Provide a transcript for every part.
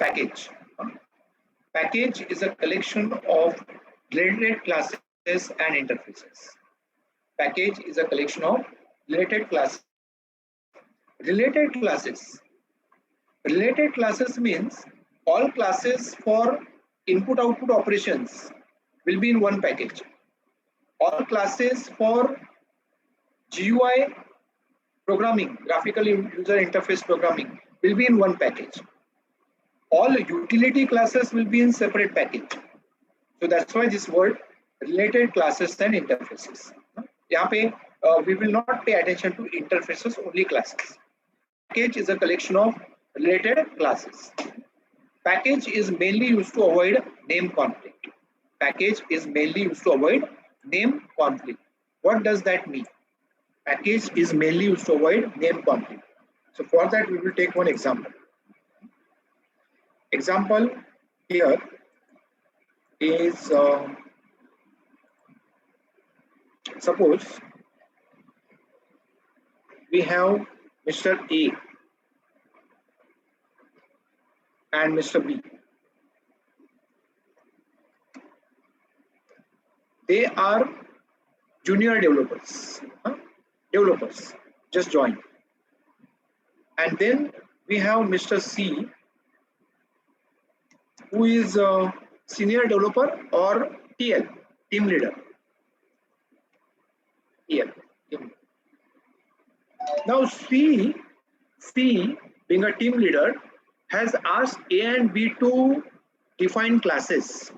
package? Package is a collection of related classes and interfaces. Package is a collection of related classes. Related classes. Related classes means all classes for input-output operations will be in one package. All classes for GUI programming, graphical user interface programming, will be in one package. All utility classes will be in separate package. So that's why this word related classes and interfaces. यहाँ पे we will not pay attention to interfaces, only classes. Package is a collection of related classes. Package is mainly used to avoid name conflict. Package is mainly used to avoid name conflict. What does that mean? Package is mainly used to avoid name conflict. So for that we will take one example. Example here is suppose we have Mr. A and Mr. B. They are junior developers. Developers just joined. And then we have Mr. C, who is a senior developer or TL, team leader. TL. Now C being a team leader has asked A and B to define classes.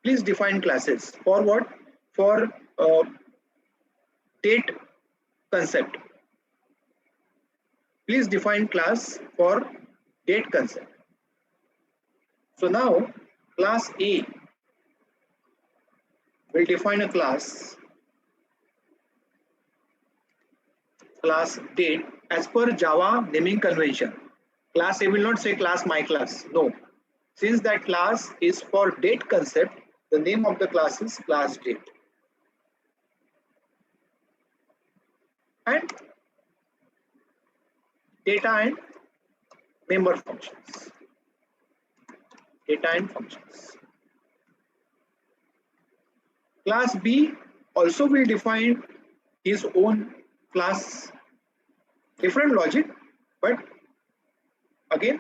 Please define classes. For what? For date concept. Please define class for date concept. So now class A will define a class date as per Java naming convention. Class A will not say class my class. No. Since that class is for date concept, the name of the class is class date. And data and member functions. Data and functions. Class B also will define his own class. Different logic, but again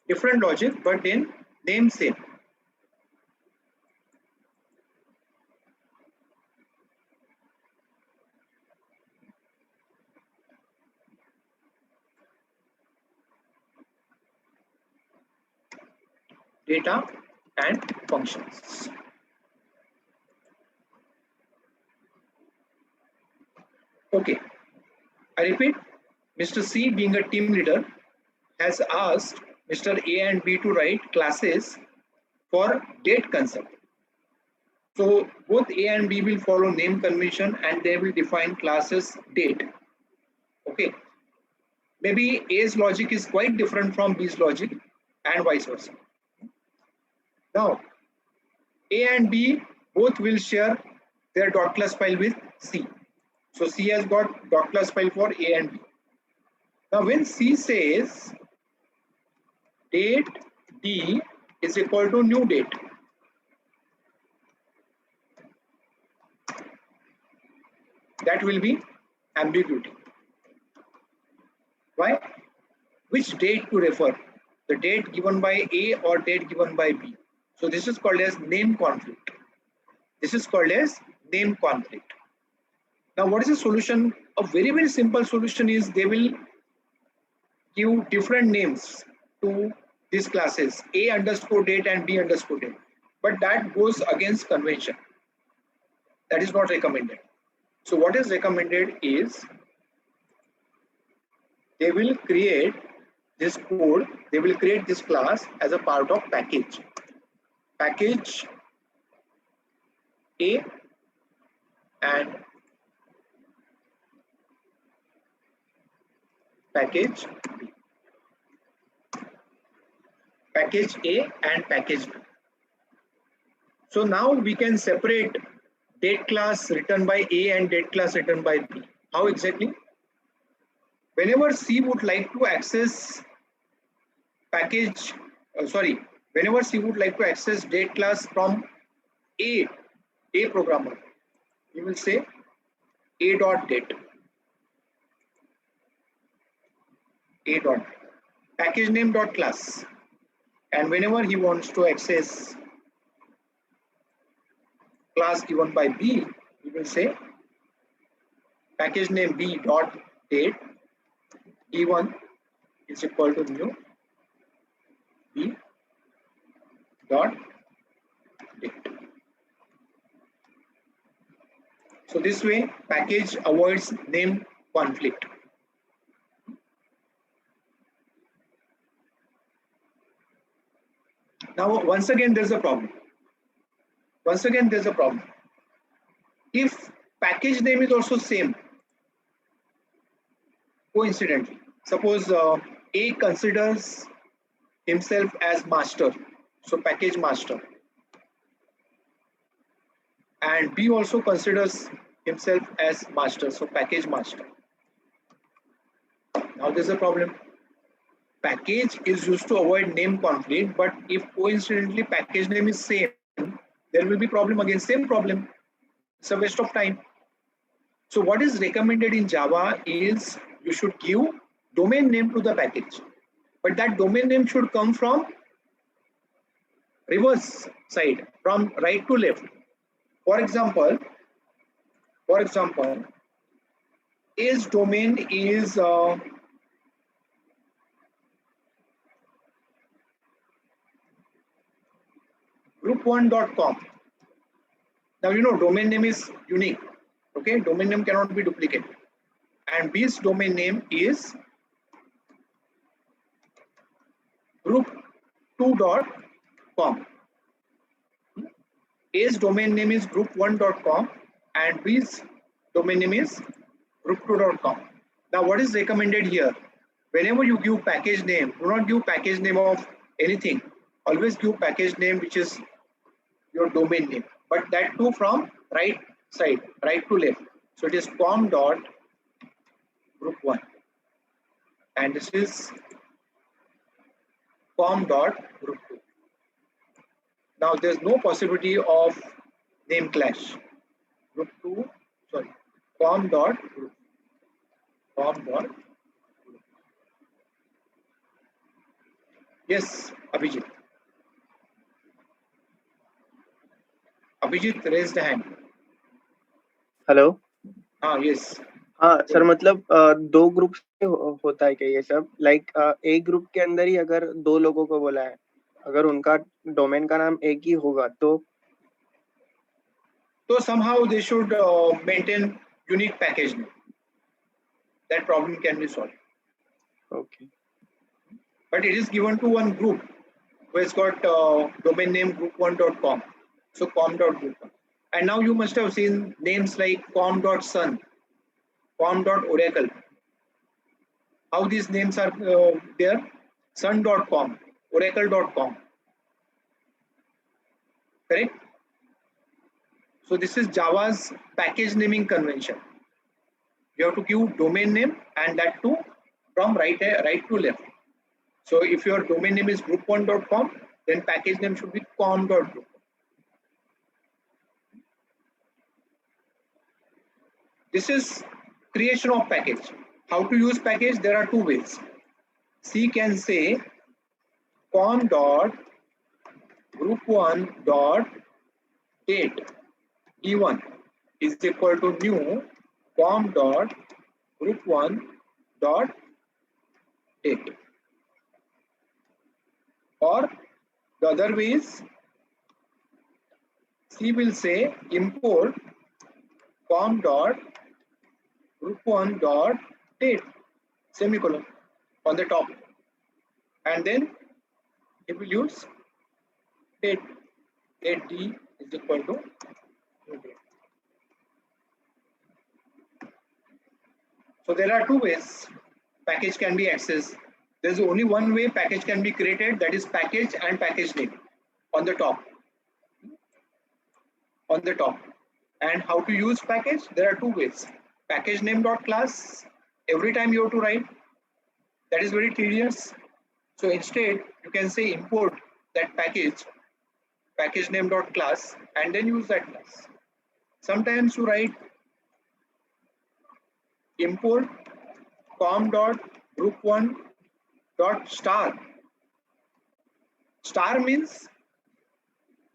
different logic, but in name same. Data and functions. Okay, I repeat, Mr. C being a team leader has asked Mr. A and B to write classes for date concept. So both A and B will follow name convention and they will define classes date. Okay. Maybe A's logic is quite different from B's logic and vice versa. Now, A and B both will share their .class file with C. So C has got .class file for A and B. Now when C says date D is equal to new date, that will be ambiguity. Why? Which date to refer? The date given by A or date given by B. So this is called as name conflict. This is called as name conflict. Now what is the solution? A very, very simple solution is they will give different names to these classes, A underscore date and B underscore date. But that goes against convention. That is not recommended. So what is recommended is they will create this code, they will create this class as a part of package. package A and package B. Package A and package B. So now we can separate date class written by A and date class written by B. How exactly? Whenever C would like to access package, whenever C would like to access date class from A programmer, you will say A dot date. A dot package name dot class. And whenever he wants to access class given by B, he will say package name B dot date D1 is equal to new B dot date. So this way package avoids name conflict. Now once again there's a problem. If package name is also same, coincidentally, suppose A considers himself as master, so package master, and B also considers himself as master, so package master. Now there's a problem. Package is used to avoid name conflict, but if coincidentally package name is same, there will be problem again, same problem. It's a waste of time. So what is recommended in Java is you should give domain name to the package, but that domain name should come from reverse side, from right to left. For example, A's domain is group1.com. Now you know domain name is unique. Okay, domain name cannot be duplicated. And B's domain name is group2.com. A's domain name is group1.com and B's domain name is group2.com. Now what is recommended here? Whenever you give package name, do not give package name of anything. Always give package name which is your domain name, but that too from right side, right to left. So it is com dot group1 and this is com dot group2. Now there's no possibility of name clash. Group2, sorry, com dot group. Yes, Abhijit. Abhijit raised the hand. Hello. हाँ, yes. हाँ sir, मतलब दो group होता है क्या ये सब? Like एक ग्रुप के अंदर ही अगर दो लोगों को बोला है, अगर उनका डोमेन का नाम एक ही होगा तो somehow they should maintain unique package name. That problem can be solved. Okay. But it is given to one group who has got domain name group1.com. So com.group. And now you must have seen names like com.sun, com.oracle. How these names are there? sun.com, oracle.com. Correct? So this is Java's package naming convention. You have to give domain name and that too from right to left. So if your domain name is group1.com, then package name should be com.group. This is creation of package. How to use package? There are two ways. C can say com.group1.date E1 is equal to new com.group1.date. Or the other way is C will say import com.group1.date semicolon on the top, and then it will use date. get D is equal to new date. So there are two ways package can be accessed. There's only one way package can be created, that is package and package name on the top. And how to use package? There are two ways. Package name dot class. Every time you have to write, that is very tedious. So instead, you can say import that package name dot class, and then use that class. Sometimes you write import com dot group one dot star. Star means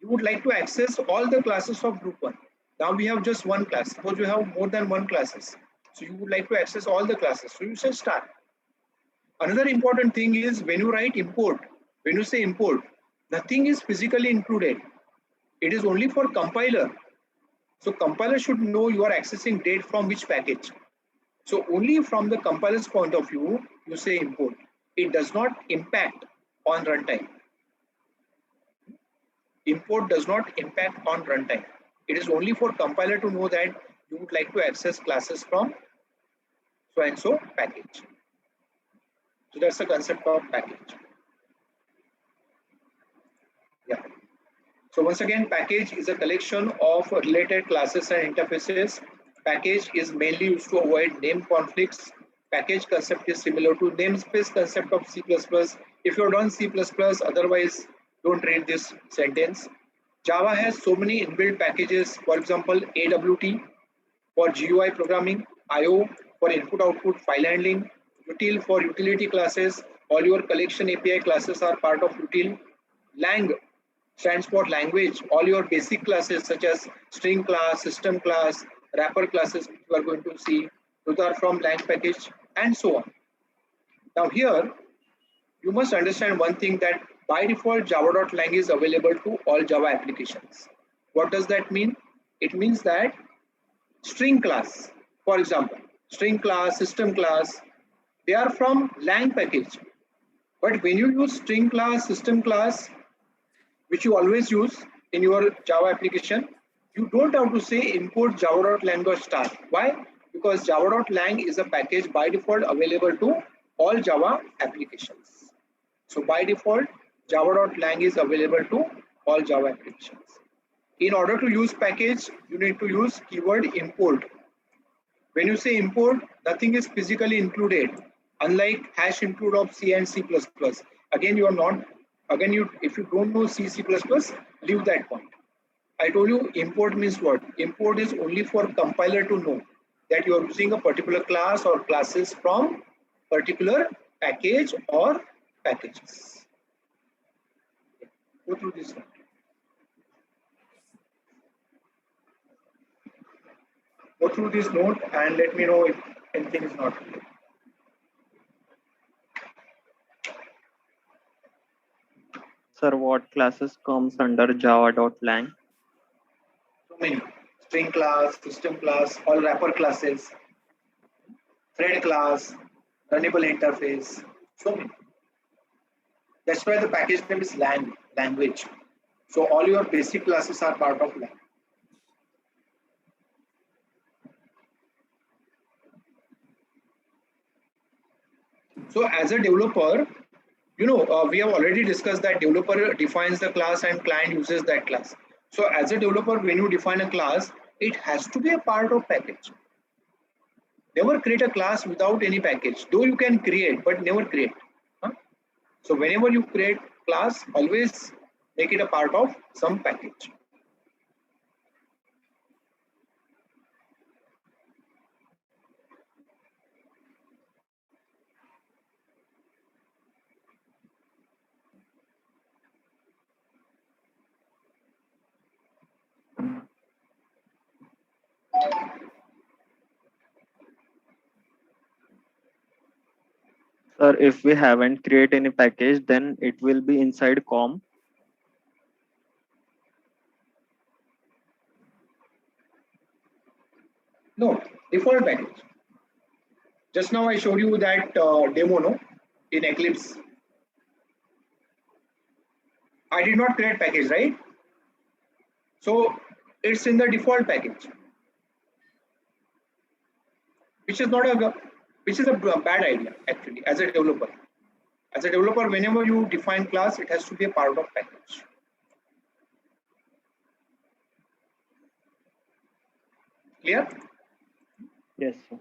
you would like to access all the classes of group one. Now we have just one class. Suppose you have more than one classes. So you would like to access all the classes. So you say star. Another important thing is when you write import, when you say import, nothing is physically included. It is only for compiler. So compiler should know you are accessing date from which package. So only from the compiler's point of view, you say import. It does not impact on runtime. Import does not impact on runtime. It is only for compiler to know that you would like to access classes from so and so package. So that's the concept of package. Yeah. So once again, package is a collection of related classes and interfaces. Package is mainly used to avoid name conflicts. Package concept is similar to namespace concept of C++. If you've done C++, otherwise don't read this sentence. Java has so many inbuilt packages, for example, AWT for GUI programming, IO for input-output file handling, util for utility classes. All your collection API classes are part of util. Lang stands for language. All your basic classes such as string class, system class, wrapper classes which you are going to see, those are from Lang package, and so on. Now here, you must understand one thing, that by default java.lang is available to all Java applications. What does that mean? It means that string class, for example, string class, system class, they are from Lang package. But when you use string class, system class, which you always use in your Java application, you don't have to say import java.lang.star. Why? Because java.lang is a package by default available to all Java applications. So by default, java.lang is available to all Java applications. In order to use package, you need to use keyword import. When you say import, nothing is physically included, unlike hash include of C and C++. Again, you are not, if you don't know C, C++, leave that point. I told you import means what? Import is only for compiler to know that you are using a particular class or classes from particular package or packages. Go through this one. Go through this note and let me know if anything is not clear. Sir, what classes comes under java.lang? So many. String class, system class, all wrapper classes, thread class, runnable interface, so many. That's why the package name is Lang, language. So all your basic classes are part of Lang. So as a developer, we have already discussed that developer defines the class and client uses that class. So as a developer, when you define a class, it has to be a part of package. Never create a class without any package. Though you can create, but never create. So whenever you create class, always make it a part of some package. Sir, if we haven't create any package, then it will be inside COM. No, default package. Just now I showed you that demo, no, in Eclipse. I did not create package, right? So it's in the default package, which is not a bad idea actually as a developer. As a developer, whenever you define class, it has to be a part of package. Clear? Yes, sir.